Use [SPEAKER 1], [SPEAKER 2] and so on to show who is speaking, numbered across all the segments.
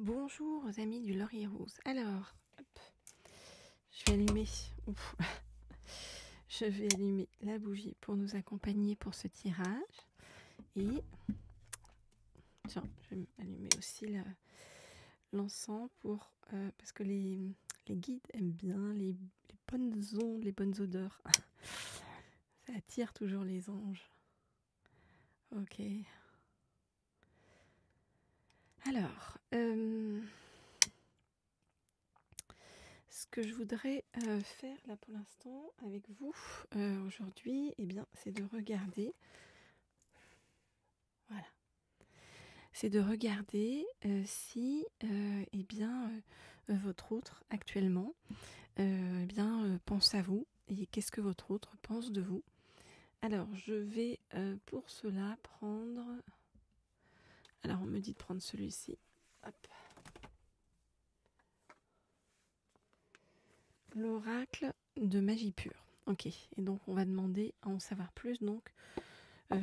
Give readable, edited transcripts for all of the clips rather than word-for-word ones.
[SPEAKER 1] Bonjour aux amis du Laurier Rose. Alors, hop, je vais allumer, ouf, je vais allumer la bougie pour nous accompagner pour ce tirage. Et tiens, je vais allumer aussi l'encens pour parce que les guides aiment bien les bonnes ondes, les bonnes odeurs. Ça attire toujours les anges. Ok. Alors, ce que je voudrais faire là pour l'instant avec vous aujourd'hui, eh bien, c'est de regarder. Voilà. C'est de regarder si eh bien, votre autre actuellement eh bien, pense à vous et qu'est-ce que votre autre pense de vous. Alors, je vais pour cela prendre... Alors, on me dit de prendre celui-ci. Hop. L'oracle de magie pure. Ok, et donc on va demander à en savoir plus donc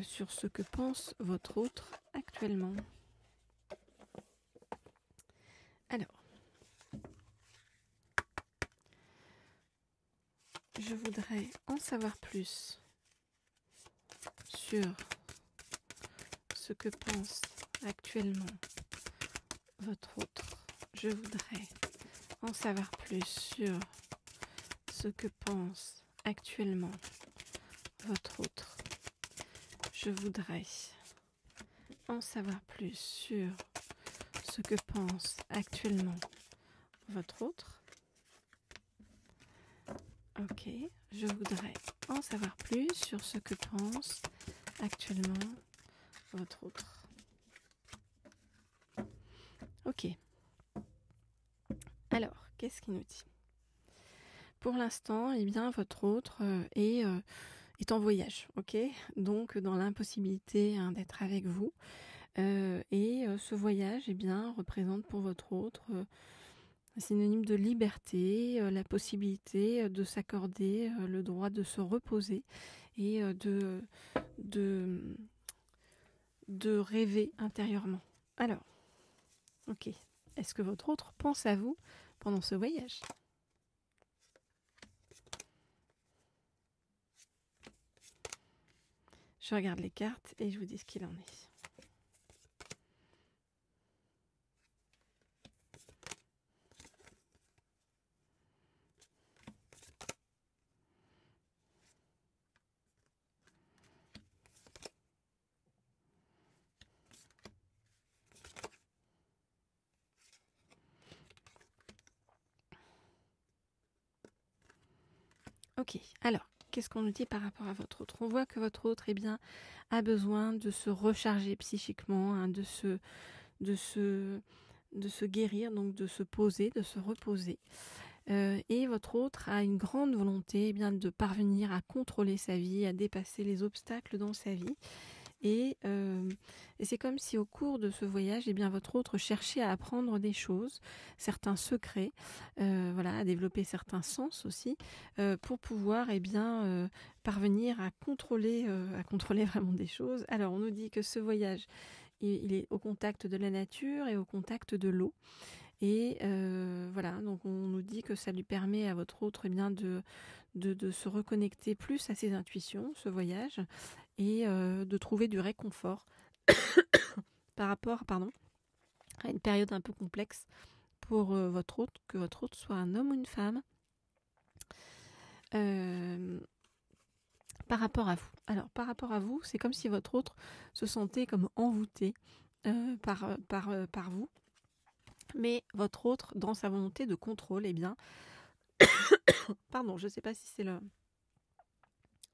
[SPEAKER 1] sur ce que pense votre autre actuellement. Alors, je voudrais en savoir plus sur ce que pense actuellement votre autre. Je voudrais en savoir plus sur ce que pense actuellement votre autre. Je voudrais en savoir plus sur ce que pense actuellement votre autre. Ok, je voudrais en savoir plus sur ce que pense actuellement votre autre. Ok. Alors, qu'est-ce qu'il nous dit? Pour l'instant, eh bien, votre autre est en voyage, ok? Donc, dans l'impossibilité d'être avec vous. Ce voyage, eh bien, représente pour votre autre un synonyme de liberté, la possibilité de s'accorder le droit de se reposer et de rêver intérieurement. Alors, ok. Est-ce que votre autre pense à vous pendant ce voyage? Je regarde les cartes et je vous dis ce qu'il en est. Ok, alors, qu'est-ce qu'on nous dit par rapport à votre autre? On voit que votre autre eh bien, a besoin de se recharger psychiquement, hein, de se guérir, donc de se poser, de se reposer. Et votre autre a une grande volonté eh bien, de parvenir à contrôler sa vie, à dépasser les obstacles dans sa vie. Et c'est comme si au cours de ce voyage, eh bien, votre autre cherchait à apprendre des choses, certains secrets, voilà, à développer certains sens aussi, pour pouvoir eh bien, parvenir à contrôler vraiment des choses. Alors on nous dit que ce voyage, il est au contact de la nature et au contact de l'eau. Et voilà, donc on nous dit que ça lui permet à votre autre eh bien, de se reconnecter plus à ses intuitions, ce voyage, et de trouver du réconfort par rapport à une période un peu complexe pour votre autre, que votre autre soit un homme ou une femme. Par rapport à vous. Alors, par rapport à vous, c'est comme si votre autre se sentait comme envoûté par vous. Mais votre autre, dans sa volonté de contrôle, eh bien... Pardon, je ne sais pas si c'est le...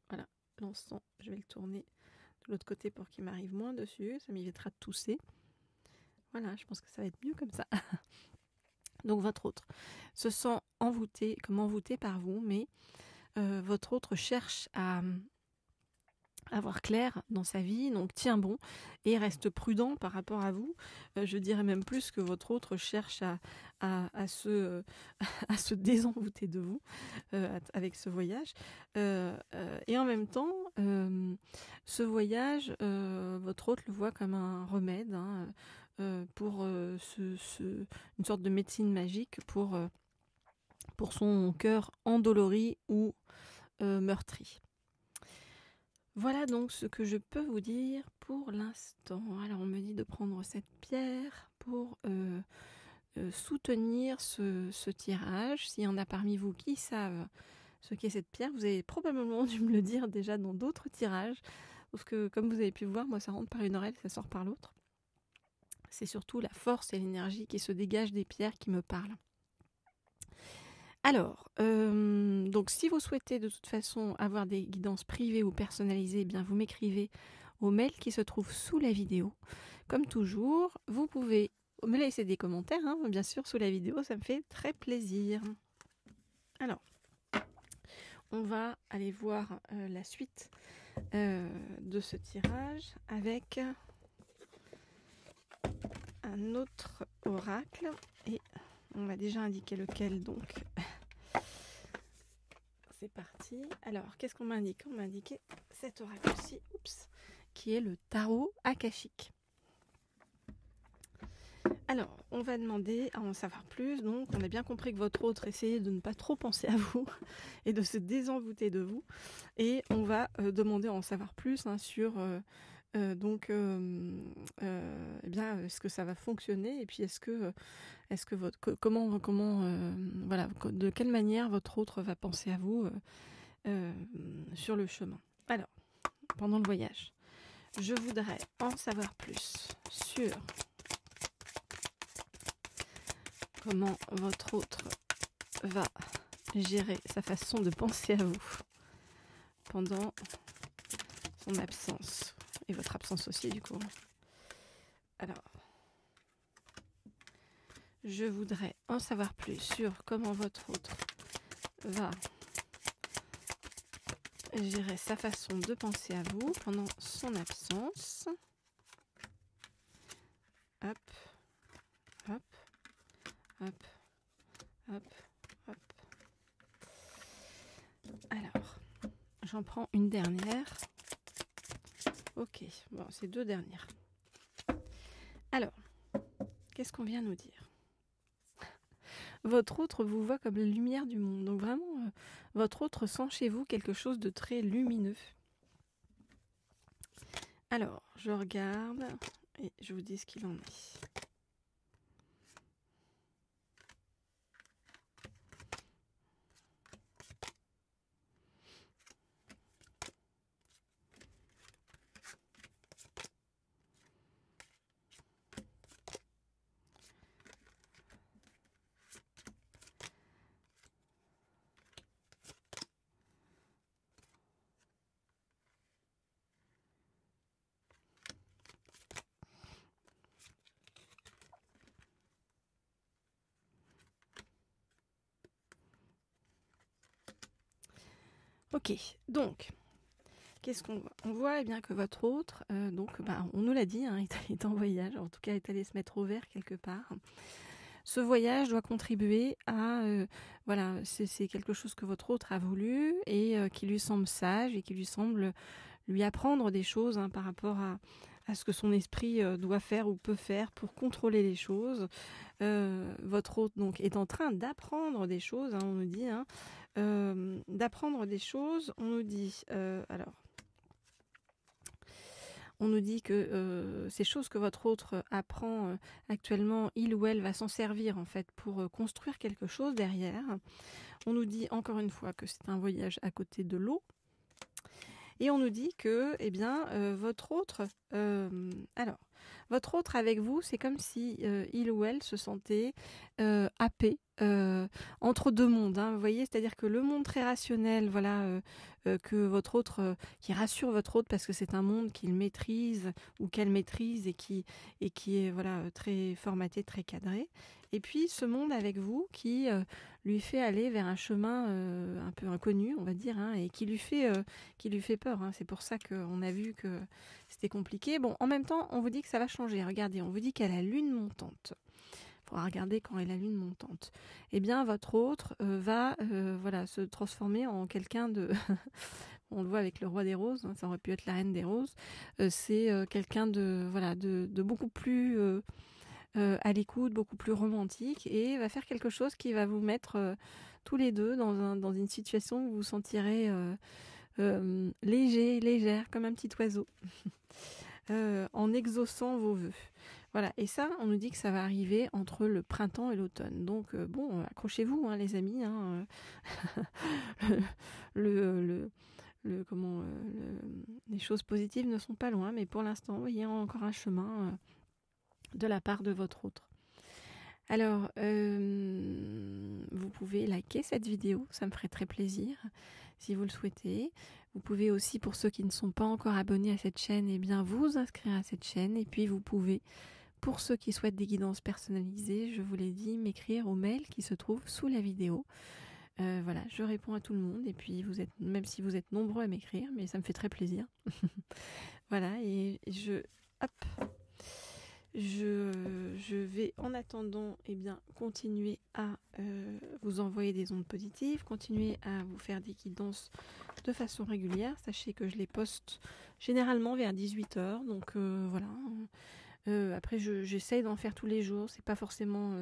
[SPEAKER 1] Voilà, l'encens, je vais le tourner de l'autre côté pour qu'il m'arrive moins dessus. Ça m'évitera de tousser. Voilà, je pense que ça va être mieux comme ça. Donc votre autre se sent envoûté par vous, mais votre autre cherche à avoir clair dans sa vie, donc tient bon et reste prudent par rapport à vous. Je dirais même plus que votre autre cherche à se désenvoûter de vous avec ce voyage. Et en même temps, ce voyage, votre autre le voit comme un remède pour une sorte de médecine magique pour son cœur endolori ou meurtri. Voilà donc ce que je peux vous dire pour l'instant. Alors on me dit de prendre cette pierre pour soutenir ce tirage. S'il y en a parmi vous qui savent ce qu'est cette pierre, vous avez probablement dû me le dire déjà dans d'autres tirages, parce que comme vous avez pu voir, moi ça rentre par une oreille, ça sort par l'autre. C'est surtout la force et l'énergie qui se dégagent des pierres qui me parlent. Alors, donc si vous souhaitez de toute façon avoir des guidances privées ou personnalisées, eh bien vous m'écrivez au mail qui se trouve sous la vidéo. Comme toujours, vous pouvez me laisser des commentaires, hein, bien sûr, sous la vidéo, ça me fait très plaisir. Alors, on va aller voir la suite de ce tirage avec un autre oracle et on va déjà indiquer lequel donc. C'est parti. Alors, qu'est-ce qu'on m'a indiqué? On m'a indiqué cet oracle-ci, qui est le tarot akashique. Alors, on va demander à en savoir plus. Donc, on a bien compris que votre autre essayait de ne pas trop penser à vous et de se désenvoûter de vous. Et on va demander à en savoir plus hein, sur eh bien, est-ce que ça va fonctionner et puis est-ce que voilà, de quelle manière votre autre va penser à vous sur le chemin. Alors, pendant le voyage, je voudrais en savoir plus sur comment votre autre va gérer sa façon de penser à vous pendant son absence. Et votre absence aussi, du coup. Alors, je voudrais en savoir plus sur comment votre autre va gérer sa façon de penser à vous pendant son absence. Hop, hop, hop, hop, hop. Alors, j'en prends une dernière. Ok, bon, c'est deux dernières. Alors, qu'est-ce qu'on vient nous dire? Votre autre vous voit comme la lumière du monde. Donc vraiment, votre autre sent chez vous quelque chose de très lumineux. Alors, je regarde et je vous dis ce qu'il en est. Ok, donc, qu'est-ce qu'on voit? On voit eh bien, que votre autre, on nous l'a dit, hein, il est en voyage, en tout cas il est allé se mettre au vert quelque part. Ce voyage doit contribuer à, voilà, c'est quelque chose que votre autre a voulu et qui lui semble sage et qui lui semble lui apprendre des choses hein, par rapport à ce que son esprit doit faire ou peut faire pour contrôler les choses. Votre hôte donc est en train d'apprendre des choses, hein, on nous dit, hein, d'apprendre des choses. On nous dit, on nous dit que ces choses que votre autre apprend actuellement, il ou elle va s'en servir en fait pour construire quelque chose derrière. On nous dit encore une fois que c'est un voyage à côté de l'eau. Et on nous dit que, eh bien, votre autre, votre autre avec vous, c'est comme si il ou elle se sentait happé entre deux mondes. Hein, vous voyez, c'est-à-dire que le monde très rationnel, voilà, que votre autre, qui rassure votre autre parce que c'est un monde qu'il maîtrise ou qu'elle maîtrise et qui est voilà très formaté, très cadré. Et puis ce monde avec vous qui lui fait aller vers un chemin un peu inconnu, on va dire, hein, et qui lui fait peur. Hein. C'est pour ça qu'on a vu que c'était compliqué. Bon, en même temps, on vous dit que ça va changer. Regardez, on vous dit qu'à la lune montante. Il faudra regarder quand est la lune montante. Eh bien, votre autre va se transformer en quelqu'un de... On le voit avec le roi des roses, hein, ça aurait pu être la reine des roses. C'est quelqu'un de beaucoup plus à l'écoute, beaucoup plus romantique, et va faire quelque chose qui va vous mettre tous les deux dans une situation où vous vous sentirez légère, comme un petit oiseau, en exaucant vos vœux. Voilà, et ça, on nous dit que ça va arriver entre le printemps et l'automne. Donc, accrochez-vous, hein, les amis. Hein, les choses positives ne sont pas loin, mais pour l'instant, il y a encore un chemin de la part de votre autre. Alors, vous pouvez liker cette vidéo, ça me ferait très plaisir si vous le souhaitez. Vous pouvez aussi, pour ceux qui ne sont pas encore abonnés à cette chaîne, eh bien vous inscrire à cette chaîne. Et puis vous pouvez, pour ceux qui souhaitent des guidances personnalisées, je vous l'ai dit, m'écrire au mail qui se trouve sous la vidéo. Voilà, je réponds à tout le monde. Et puis même si vous êtes nombreux à m'écrire, mais ça me fait très plaisir. Voilà, et je vais en attendant continuer à vous envoyer des ondes positives, continuer à vous faire des guidances de façon régulière. Sachez que je les poste généralement vers 18h, donc voilà. Après j'essaye d'en faire tous les jours, c'est pas forcément,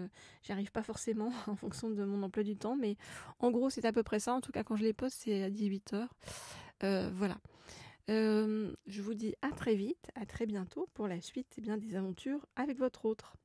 [SPEAKER 1] j'arrive pas forcément en fonction de mon emploi du temps, mais en gros c'est à peu près ça. En tout cas quand je les poste c'est à 18h. Voilà. Je vous dis à très vite, à très bientôt pour la suite des aventures avec votre autre.